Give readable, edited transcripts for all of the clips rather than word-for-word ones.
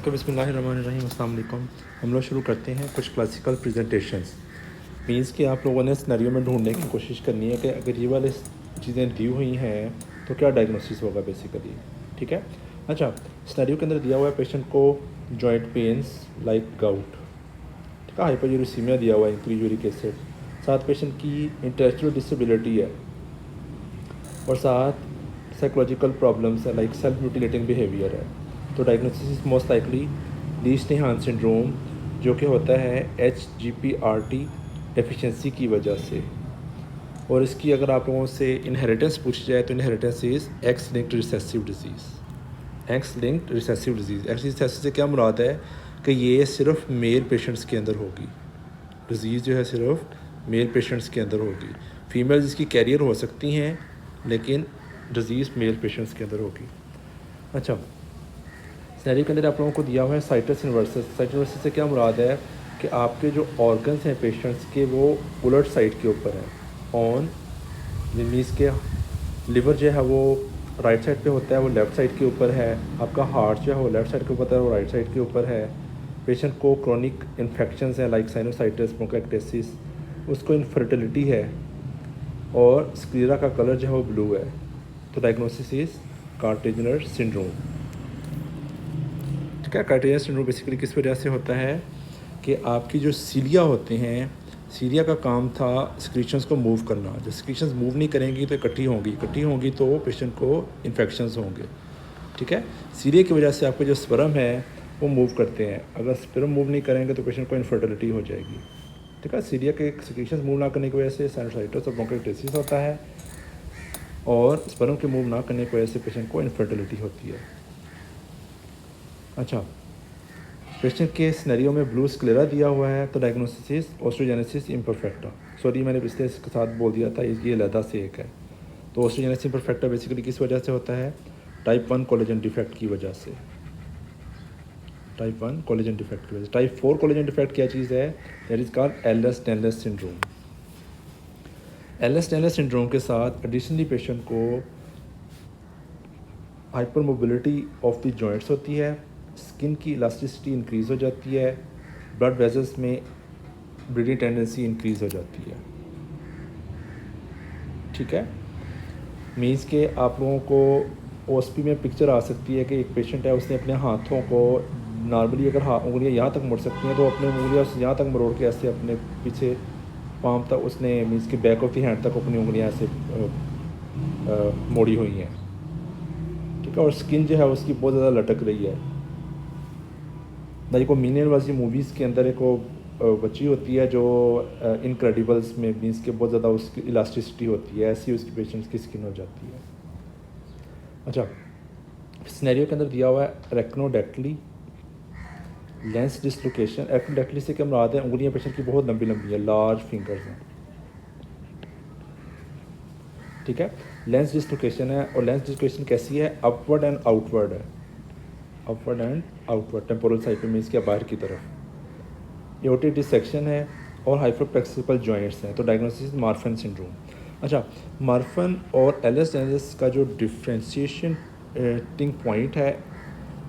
Okay, बिस्मिल्लाहिर्रहमानिर्रहीम, अस्सलाम वालेकुम। हम लोग शुरू करते हैं कुछ क्लासिकल प्रेजेंटेशंस। मीन्स कि आप लोगों ने सिनेरियो में ढूंढने की कोशिश करनी है कि अगर ये वाले चीज़ें दी हुई हैं तो क्या डायग्नोसिस होगा बेसिकली। ठीक है। अच्छा, सिनेरियो के अंदर दिया हुआ है पेशेंट को जॉइंट पेन्स लाइक गाउट, ठीक है, हाइपरयूरिसीमिया दिया हुआ है, इंक्रीज यूरिक एसिड, साथ पेशेंट की इंटेलेक्चुअल डिसेबिलिटी है और साथ साइकोलॉजिकल प्रॉब्लम्स है लाइक सेल्फ म्यूटिलेटिंग बिहेवियर है। तो डायग्नोसिस मोस्ट लाइकली लीश-नीहान सिंड्रोम, जो कि होता है HGPRT डेफिशिएंसी की वजह से। और इसकी अगर आप लोगों से इनहेरिटेंस पूछी जाए तो inheritance is x linked recessive disease. X linked recessive disease, x recessive से क्या मुराद है कि ये सिर्फ मेल पेशेंट्स के अंदर होगी। डिज़ीज़ जो है सिर्फ मेल पेशेंट्स के अंदर होगी। फीमेल इसकी कैरियर हो सकती हैं लेकिन डिज़ीज़ मेल पेशेंट्स के अंदर होगी। अच्छा, सिनेरियो के अंदर आप लोगों को दिया हुआ है साइटस इन्वर्सस। साइटस इन्वर्सस से क्या मुराद है कि आपके जो ऑर्गन्स हैं पेशेंट्स के वो उलट साइड के ऊपर हैं। ऑन मीन्स के लिवर जो है वो राइट साइड पे होता है, वो लेफ़्ट साइड के ऊपर है। आपका हार्ट जो है वो लेफ़्ट साइड के ऊपर है, वो राइट साइड के ऊपर है। पेशेंट को क्रोनिक इन्फेक्शंस हैं लाइक साइनोसाइटिस, ब्रोंकाइटिस, उसको इनफर्टिलिटी है और स्क्लेरा का कलर जो है वो ब्लू है। तो डायग्नोसिस इज़ कार्टेजनर सिंड्रोम। ठीक है। कार्टेजनर सिंड्रोम बेसिकली किस वजह से होता है कि आपकी जो सीलिया होते हैं, सीलिया का काम था सिक्रीशंस को मूव करना। जब सिक्रीशंस मूव नहीं करेंगी तो इकट्ठी होंगी तो पेशेंट को इन्फेक्शंस होंगे। ठीक है। सीलिया की वजह से आपके जो स्पर्म है वो मूव करते हैं। अगर स्पर्म मूव नहीं करेंगे तो पेशेंट को इनफर्टिलिटी हो जाएगी। ठीक है। सीलिया के सिक्रीशंस मूव ना करने की वजह से साइनोसाइटिस और ब्रोंकाइटिस होता है और स्पर्म के मूव ना करने की वजह से पेशेंट को इनफर्टिलिटी होती है। अच्छा, पेशेंट के सिनेरियो में ब्लू स्क्लेरा दिया हुआ है तो डायग्नोसिस ओस्टोजेनेसिस इम्परफेक्टा। सॉरी, मैंने पिछले के साथ बोल दिया था, ये अलहदा से एक है। तो ओस्टोजेनेसिस इम्परफेक्टा बेसिकली किस वजह से होता है? टाइप 1 कोलेजन डिफेक्ट की वजह से। टाइप 1 कोलेजन डिफेक्ट की वजह से। टाइप 4 कोलेजन डिफेक्ट क्या चीज़ है? That is called elders-Dallas syndrome. Elders-Dallas syndrome के साथ एडिशनली पेशेंट को hyper mobility of the joints होती है, स्किन की इलास्टिसिटी इंक्रीज़ हो जाती है, ब्लड वेजल्स में ब्लीडिंग टेंडेंसी इंक्रीज़ हो जाती है। ठीक है। मीन्स के आप लोगों को ओएसपी में पिक्चर आ सकती है कि एक पेशेंट है, उसने अपने हाथों को नॉर्मली अगर उंगलियां यहाँ तक मुड़ सकती हैं तो अपने उंगलियां यहाँ तक मरोड़ के ऐसे अपने पीछे पाम तक उसने मीन्स के बैक ऑफ द हैंड तक अपनी उंगलियां ऐसे मोड़ी हुई हैं। ठीक है। और स्किन जो है उसकी बहुत ज़्यादा लटक रही है। लाइक वो मीनियन वाली मूवीज़ के अंदर एक वो बच्ची होती है जो इनक्रेडिबल्स में मीन्स के बहुत ज़्यादा उसकी इलास्टिसिटी होती है, ऐसी उसकी पेशेंट्स की स्किन हो जाती है। अच्छा, सिनेरियो के अंदर दिया हुआ है रेक्नोडेक्टली, लेंस डिसलोकेशन। रेक्नोडेक्टली से क्या मुराद है? उंगलियां पेशेंट की बहुत लंबी लंबी है, लार्ज फिंगर्स हैं। ठीक है। लेंस डिसलोकेशन है और लेंस डिसलोकेशन कैसी है? अपवर्ड एंड आउटवर्ड है। Upward and outward temporal side पे मीन्स के बाहर की तरफ। एओर्टिक डिसेक्शन है और हाइपरफ्लेक्सिबल जॉइंट्स हैं। तो डायग्नोसिस मार्फन सिंड्रोम। अच्छा, मार्फन और एल्डर्स-डायलस का जो डिफ्रेंशिएशन टिंग पॉइंट है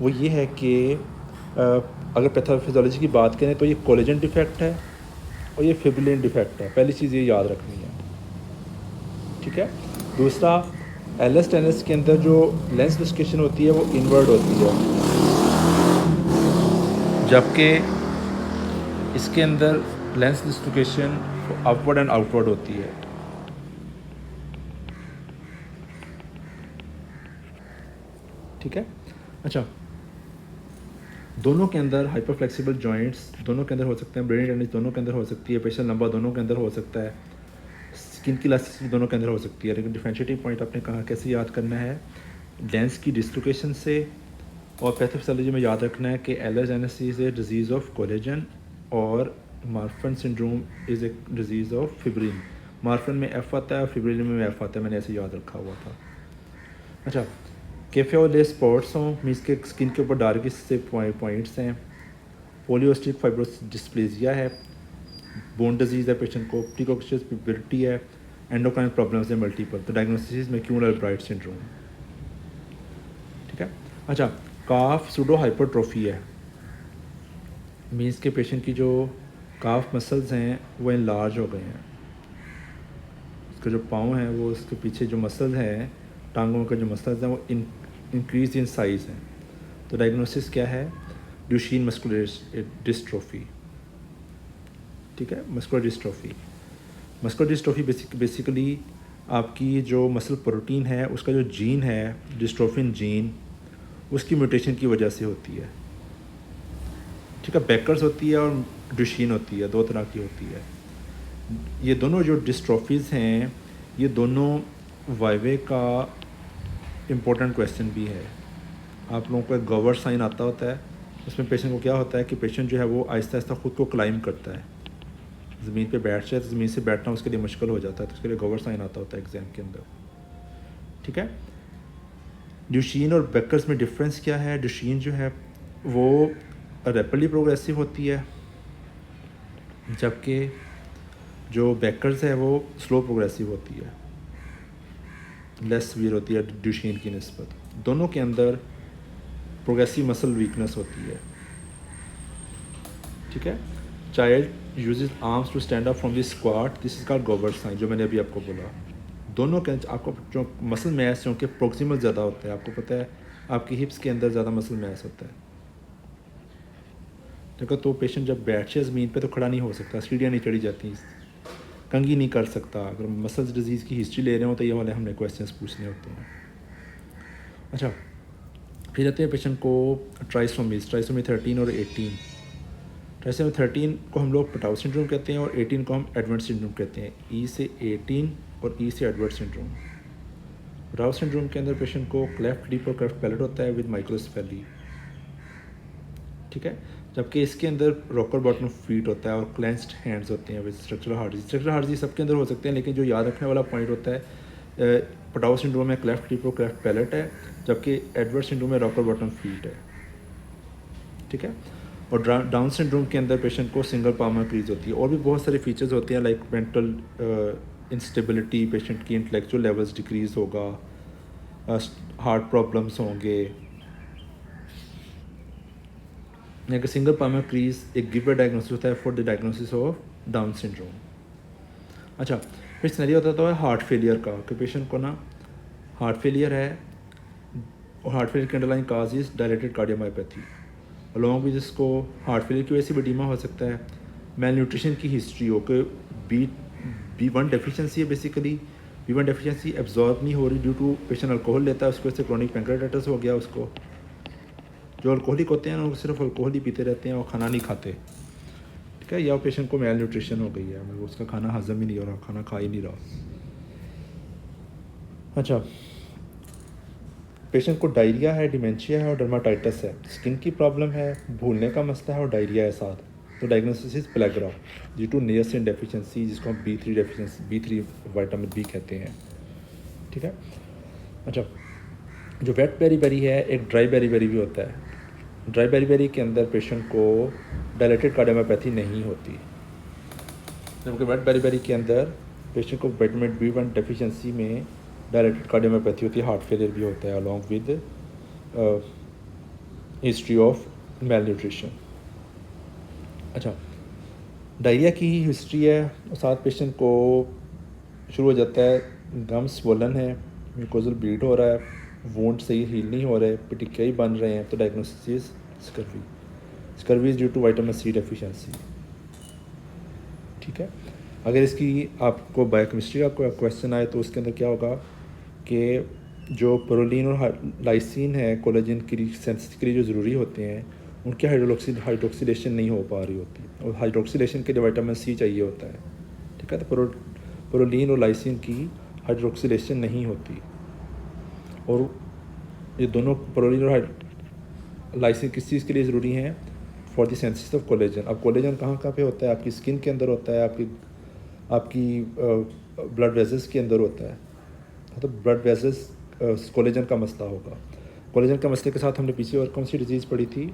वो ये है कि अगर पैथोफिजियोलॉजी की बात करें तो ये कोलेजन डिफेक्ट है और ये फिब्रिलिन डिफेक्ट है। पहली चीज़ ये याद रखनी है। ठीक है। दूसरा, एल्डर्स-डायलस के अंदर जो लेंस डिस्केशन होती है वो इनवर्ड होती है, जबकि इसके अंदर lens dislocation upward and outward होती है। ठीक है। अच्छा, दोनों के अंदर हाइपर फ्लेक्सिबल जॉइंट्स दोनों के अंदर हो सकते हैं, ब्रेन टेंडेंसी दोनों के अंदर हो सकती है, पेशेंट लंबा दोनों के अंदर हो सकता है, स्किन की इलास्टिसिटी दोनों के अंदर हो सकती है। लेकिन डिफरेंशिएटिंग पॉइंट आपने कहा कैसे याद करना है? लेंस की डिस्लोकेशन से। और पैथोफिजियोलॉजी में याद रखना है कि Ehlers Danlos is a disease of collagen और Marfan syndrome is a disease of fibrin. Marfan में एफ आता है और फिब्रिन में एफ आता है, मैंने ऐसे याद रखा हुआ था। अच्छा, कैफे और ले स्पॉट्स हों मीन्स के स्किन के ऊपर डार्क से पॉइंट्स हैं। पोलियोस्टिक फाइब्रोसिस डिस्प्लेजिया है, बोन डिजीज़ है पेशेंट को, प्रीकॉक्शियस प्यूबर्टी है, एंडोक्राइन प्रॉब्लम्स है मल्टीपल। तो डायग्नोसिस में मैक्यूलर ब्राइट सिंड्रोम। ठीक है। अच्छा, काफ सूडो हाइपरट्रोफी है, मीन्स के पेशेंट की जो काफ मसल्स हैं वो इनलार्ज हो गए हैं, उसके जो पाँव हैं वो उसके पीछे जो मसल्स हैं टांगों के जो मसल्स हैं वो इंक्रीज इन साइज़ हैं। तो डायग्नोसिस क्या है? Duchenne muscular dystrophy. ठीक है, muscular dystrophy. Muscular dystrophy basically आपकी जो मसल प्रोटीन है उसका जो जीन है, डिस्ट्रोफिन जीन, उसकी म्यूटेशन की वजह से होती है। ठीक है, बेकर्स होती है और ड्यूशेन होती है, दो तरह की होती है। ये दोनों जो डिस्ट्रोफीज़ हैं ये दोनों वाइवे का इम्पोर्टेंट क्वेश्चन भी है। आप लोगों को एक गॉवर साइन आता होता है, उसमें पेशेंट को क्या होता है कि पेशेंट जो है वो आहिस्ता आहिस्ता ख़ुद को क्लाइम करता है, ज़मीन पे बैठ जाए तो ज़मीन से बैठना उसके लिए मुश्किल हो जाता है, तो उसके लिए गॉवर साइन आता होता है एग्ज़ाम के अंदर। ठीक है, ड्यूशेन और बेकर्स में डिफरेंस क्या है? ड्यूशेन जो है वो रैपिडली प्रोग्रेसिव होती है, जबकि जो बेकर्स है वो स्लो प्रोग्रेसिव होती है, लेस सीवियर होती है ड्यूशेन की निस्बत। दोनों के अंदर प्रोग्रेसिव मसल वीकनेस होती है। ठीक है, child uses arms to stand up from the squat, this is called गॉबर साइन, जो मैंने अभी आपको बोला। दोनों के आपको जो मसल मैस जो कि प्रोक्सिमल ज़्यादा होता है, आपको पता है आपकी हिप्स के अंदर ज़्यादा मसल मैस होता है। देखो, तो पेशेंट जब बैठ जाए ज़मीन पे तो खड़ा नहीं हो सकता, सीढ़ियाँ नहीं चढ़ी जाती, कंघी नहीं कर सकता। अगर मसल्स डिजीज़ की हिस्ट्री ले रहे हो तो ये वाले हमने क्वेश्चंस पूछने होते हैं। अच्छा, फिर आते हैं पेशेंट को ट्राइसोमी 13 और 18। ट्राइसोमी 13 को हम लोग पटाउ सिंड्रोम कहते हैं और 18 को हम एडवर्ड सिंड्रोम कहते हैं। ई से 18 और ई से एडवर्ड सिंड्रोम। पटाउ सिंड्रोम के अंदर पेशेंट को क्लेफ्ट लिप और क्लेफ्ट पैलेट होता है विद माइक्रोसेफेली। ठीक है, जबकि इसके अंदर रॉकर बॉटम फीट होता है और क्लेंस्ड हैंड्स होते हैं with structural heart disease. Structural heart disease सबके अंदर हो सकते हैं, लेकिन जो याद रखने वाला पॉइंट होता है पटाउ सिंड्रोम में क्लेफ्ट लिप और क्लेफ्ट पैलेट है, जबकि एडवर्ड सिंड्रोम में रॉकर बॉटम फीट है। ठीक है, और डाउन सिंड्रोम के अंदर पेशेंट को सिंगल पाल्मर क्रीज होती है। और भी बहुत सारे फीचर्स होते हैं, लाइक मेंटल इंस्टेबिलिटी, पेशेंट की इंटेलेक्चुअल लेवल्स डिक्रीज होगा, हार्ट प्रॉब्लम्स होंगे। कि सिंगल पाल्मर क्रीज एक गिवर डायग्नोसिस होता है for the diagnosis of down syndrome. अच्छा, फिर सिनेरियो होता है हार्ट फेलियर का, कि पेशेंट को ना हार्ट फेलियर है और हार्ट फेलियर की underline cause is dilated cardiomyopathy. Along with इसको हार्ट फेलियर की वजह से एडिमा हो सकता है, मेल न्यूट्रिशन की हिस्ट्री हो कि B1 डेफिशिएंसी है। बेसिकली B1 डेफिशिएंसी एब्जॉर्ब नहीं हो रही ड्यू टू पेशेंट अल्कोहल लेता है, उसकी वजह से क्रोनिक पैंक्रेटाइटिस हो गया उसको। जो अल्कोहलिक होते हैं ना वो सिर्फ अल्कोहल ही पीते रहते हैं और खाना नहीं खाते। ठीक है, या पेशेंट को मेल न्यूट्रिशन हो गई है, मतलब उसका खाना हजम ही नहीं हो रहा, खाना खा ही नहीं रहा। अच्छा, पेशेंट को डायरिया है, डिमेंशिया है और डर्माटाइटिस है, स्किन की प्रॉब्लम है, भूलने का मसला है और डायरिया है साथ। तो diagnosis is pellagra due to niacin deficiency, जिसको हम B3 deficiency, B3 vitamin B कहते हैं। ठीक है, अच्छा, जो वेट बेरी है एक ड्राई बेरी भी होता है। ड्राई बेरी के अंदर पेशेंट को डायलेटेड कार्डियोमायोपैथी नहीं होती, जबकि वेट बेरी के अंदर पेशेंट को विटामिन B1 डेफिशिएंसी में डायलेटेड कार्डियोमायोपैथी होती है, हार्ट फेलियर भी होता है along with history of male nutrition. अच्छा, डायरिया की ही हिस्ट्री है और साथ पेशेंट को शुरू हो जाता है गम स्वोलन है, म्यूकोजल ब्लीड हो रहा है, वोंड सही हील नहीं हो रहे, पिटिकियाई बन रहे हैं, तो diagnosis is scurvy. Scurvy is due to vitamin C deficiency. ठीक है, अगर इसकी आपको बायोकेमिस्ट्री का कोई क्वेश्चन आए तो उसके अंदर क्या होगा कि जो प्रोलीन और लाइसिन है कोलेजन की सिंथेसिस के लिए जो ज़रूरी होते हैं उनकी हाइड्रोक्सिलेशन नहीं हो पा रही होती, और हाइड्रोक्सिलेशन के लिए विटामिन C चाहिए होता है। ठीक है, तो प्रोलीन और लाइसिन की हाइड्रोक्सिलेशन नहीं होती, और ये दोनों प्रोलीन और लाइसिन किस चीज़ के लिए ज़रूरी हैं? For the synthesis of collagen. अब कोलेजन कहाँ पे होता है? आपकी स्किन के अंदर होता है, आपकी ब्लड वेजल्स के अंदर होता है। तो ब्लड वेजल्स कोलेजन का मसला होगा। कोलेजन का मसले के साथ हमने पीछे और कौन सी डिजीज़ पढ़ी थी?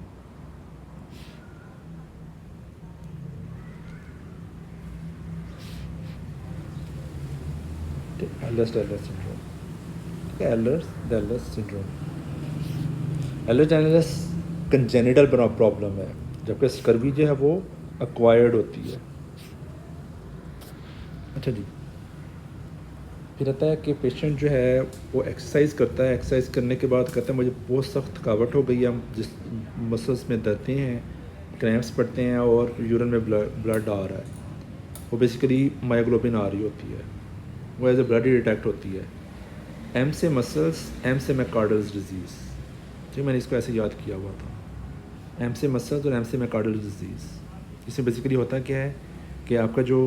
एल्डर्स-डायलर्स सिंड्रोम। एल्डर्स-डायलर्स सिंड्रोम, एल्डर्स-डायलर्स कंजेनिटल प्रॉब्लम है, जबकि स्कर्वी जो है वो एक्वायर्ड होती है। अच्छा जी, फिर आता है कि पेशेंट जो है वो एक्सरसाइज करता है, एक्सरसाइज करने के बाद कहता है मुझे बहुत सख्त थकावट हो गई है, जिस मसल्स में दर्दें हैं, क्रैम्प्स पड़ते हैं और यूरिन में ब्लड आ रहा है। वो बेसिकली मायोग्लोबिन आ रही होती है, वो एज ए ब्लड डिटेक्ट होती है। एम से मसल्स, एम से मैकार्डल्स डिजीज़, जी मैंने इसको ऐसे याद किया हुआ था, एम से मसल्स और एम से मैकार्डल्स डिजीज़। इसमें बेसिकली होता क्या है कि आपका जो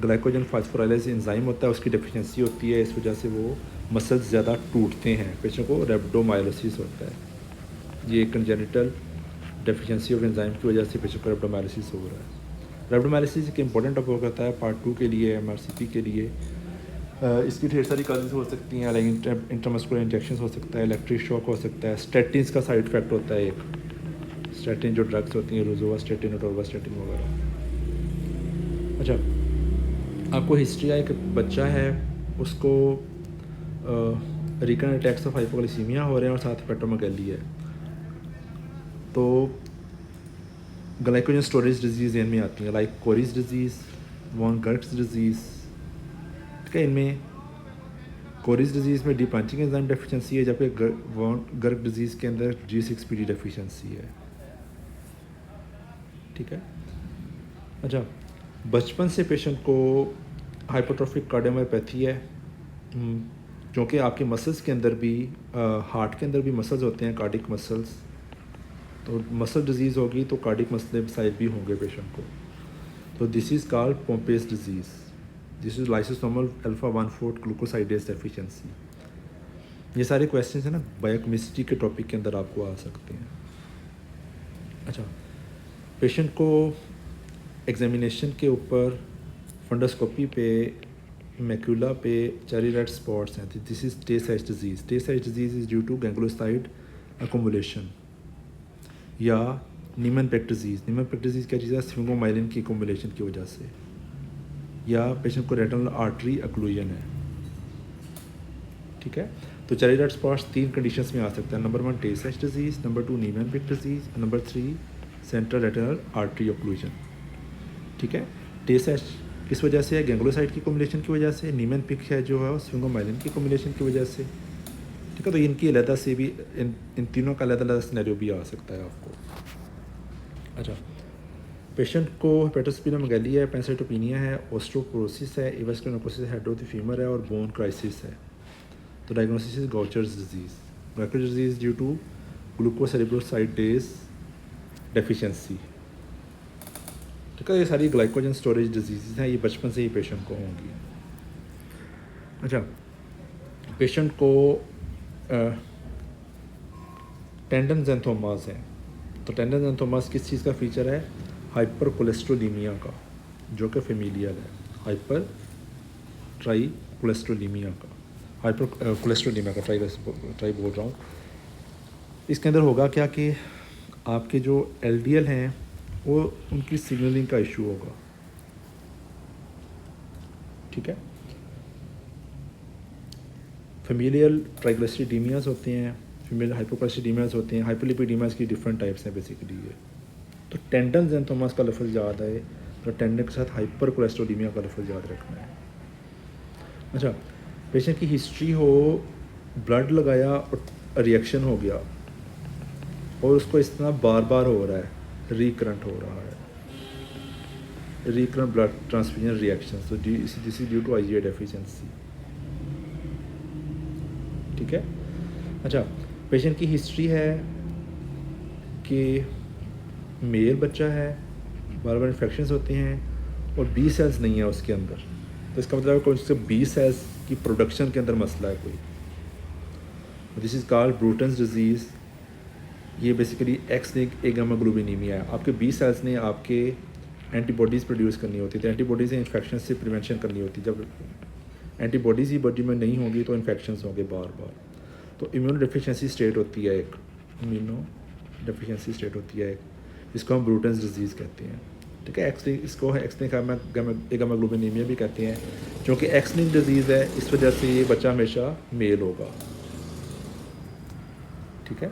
ग्लाइकोजन फास्फोराइलेज एंजाइम होता है उसकी डेफिशिएंसी होती है, इस वजह से वो मसल्स ज़्यादा टूटते हैं, पेशेंट को रेब्डोमायोलिसिस होता है। ये कंजेनिटल डेफिशिएंसी ऑफ एंजाइम की वजह से पेशेंट को रेब्डोमायोलिसिस हो रहा है। रेब्डोमायोलिसिस एक इंपॉर्टेंट टॉपिक होता है पार्ट 2 के लिए, MRCP के लिए। इसकी ढेर सारी काजेज हो सकती हैं, लाइक इंट्रामस्कुलर इंजेक्शन हो सकता है, इलेक्ट्रिक शॉक हो सकता है, स्टेटिन्स का साइड इफेक्ट होता है एक, स्टेटिन जो ड्रग्स होती हैं, रोज़ोवास्टेटिन और टोरवास्टेटिन वगैरह। अच्छा, आपको हिस्ट्री है, एक बच्चा है उसको रिकरेंट अटैक्स ऑफ हाइपोग्लाइसीमिया हो रहे हैं और साथ हेपेटोमेगाली है, तो ग्लाइकोजन स्टोरेज डिजीज़ इनमें आती हैं, like Cori's disease, von Gierke's disease. ठीक है, इनमें कोरीज डिजीज़ में डी ब्रांचिंग एंजाइम डेफिशिएंसी है, जबकि वॉन गर्क डिजीज़ के अंदर G6PD डेफिशिएंसी है। ठीक है। अच्छा, बचपन से पेशेंट को हाइपोट्रोफिक कार्डियोमायोपैथी है, क्योंकि आपके मसल्स के अंदर भी, हार्ट के अंदर भी मसल्स होते हैं, कार्डिक मसल्स, तो मसल डिजीज़ होगी तो कार्डिक मसले भी होंगे पेशेंट को। तो this is called Pompe's disease, this is lysosomal alpha 1,4 glucosidase deficiency. ये सारे क्वेश्चन हैं ना बायोकेमिस्ट्री के टॉपिक के अंदर आपको आ सकते हैं। अच्छा, पेशेंट को एग्जामिनेशन के ऊपर फंडोस्कोपी पे मैक्यूला पे चेरी रेड स्पॉट्स हैं, this is Tay Sachs disease. Tay Sachs disease is due to ganglioside accumulation, या नीमन-पेक डिजीज़। नीमन-पेक डिजीज़ क्या चीज़ है, स्फिंगोमाइलिन की अकोमुलेशन की वजह से, या पेशेंट को रेटिनल आर्टरी अक्लूजन है। ठीक है, तो चेरी रेड स्पॉट्स 3 कंडीशंस में आ सकता है, number 1 Tay Sachs disease, number 2 Niemann Pick disease, number 3 central retinal artery occlusion. ठीक है, टे साइज किस वजह से है, गैंग्लोसाइड की अकोमुलेशन की वजह से, नीमन-पेक है जो है स्फिंगोमाइलिन की अकोमुलेशन की वजह से। ठीक है, तो इनकी अलहदा से भी इन तीनों का अलग-अलग सिनेरियो भी आ सकता है आपको। अच्छा, पेशेंट को हेपेटोस्प्लेनोमेगाली है, पैंसाइटोपिनिया है, ऑस्टियोपोरोसिस है, avascular head of the femur है और बोन क्राइसिस है। तो diagnosis is Gaucher's disease. Gaucher's disease due to glucocerebrosidase deficiency. ठीक है, ये सारी ग्लाइकोजन स्टोरेज डिजीज़ हैं, ये बचपन से ही पेशेंट को होंगी। अच्छा, पेशेंट को टेंडन ज़ैंथोमास हैं, तो टेंडन ज़ैंथोमास किस चीज़ का फ़ीचर है, हाइपर कोलेस्ट्रोलीमिया का, जो कि फेमिलियल है, हाइपर ट्राई कोलेस्ट्रोलीमिया का, हाइपर कोलेस्ट्रोलीमिया का ट्राई बोल रहा हूँ। इसके अंदर होगा क्या कि आपके जो LDL हैं वो उनकी सिग्नलिंग का इशू होगा। ठीक है, फेमिलियल ट्राइग्लिसरीडीमियास होते हैं, फीमेल हाइपोकोलेस्ट्रोलीमियास होते हैं, हाइपोलिपिडीमियास की डिफरेंट टाइप्स हैं बेसिकली ये। तो टेंडन ज़ैंथोमास का लफ्ज़ याद आए तो टेंडन के साथ हाइपर कोलेस्ट्रोलीमिया का लफ्ज़ याद रखना है। अच्छा, पेशेंट की हिस्ट्री हो, ब्लड लगाया और रिएक्शन हो गया और उसको इस तरह बार बार हो रहा है, रिकरेंट हो रहा है, रिकरेंट ब्लड ट्रांसफ्यूजन रिएक्शन, तो this is due to IgA deficiency. ठीक है। अच्छा, पेशेंट की हिस्ट्री है कि मेल बच्चा है, बार बार इन्फेक्शंस होते हैं और B सेल्स नहीं है उसके अंदर, तो इसका मतलब है कोई उसके B सेल्स की प्रोडक्शन के अंदर मसला है कोई। This is called Bruton's disease. ये बेसिकली एक्स लिंक्ड एगामाग्लोबिनीमिया है। आपके B सेल्स ने आपके एंटीबॉडीज़ प्रोड्यूस करनी होती है, तो एंटीबॉडीज़ इन्फेक्शन से प्रिवेंशन करनी होती है। जब एंटीबॉडीज़ ही बॉडी में नहीं होंगी तो इन्फेक्शंस होंगे बार बार, तो इम्यूनो डेफिशिएंसी स्टेट होती है एक, इम्यूनो डेफिशिएंसी स्टेट होती है एक, इसको हम ब्रूटन्स डिजीज़ कहते हैं। ठीक है, इसको एक्स लिंक्ड एगामाग्लोबिनीमिया भी कहते हैं, क्योंकि एक्स लिंक्ड डिजीज़ है, इस वजह से ये बच्चा हमेशा मेल होगा। ठीक है।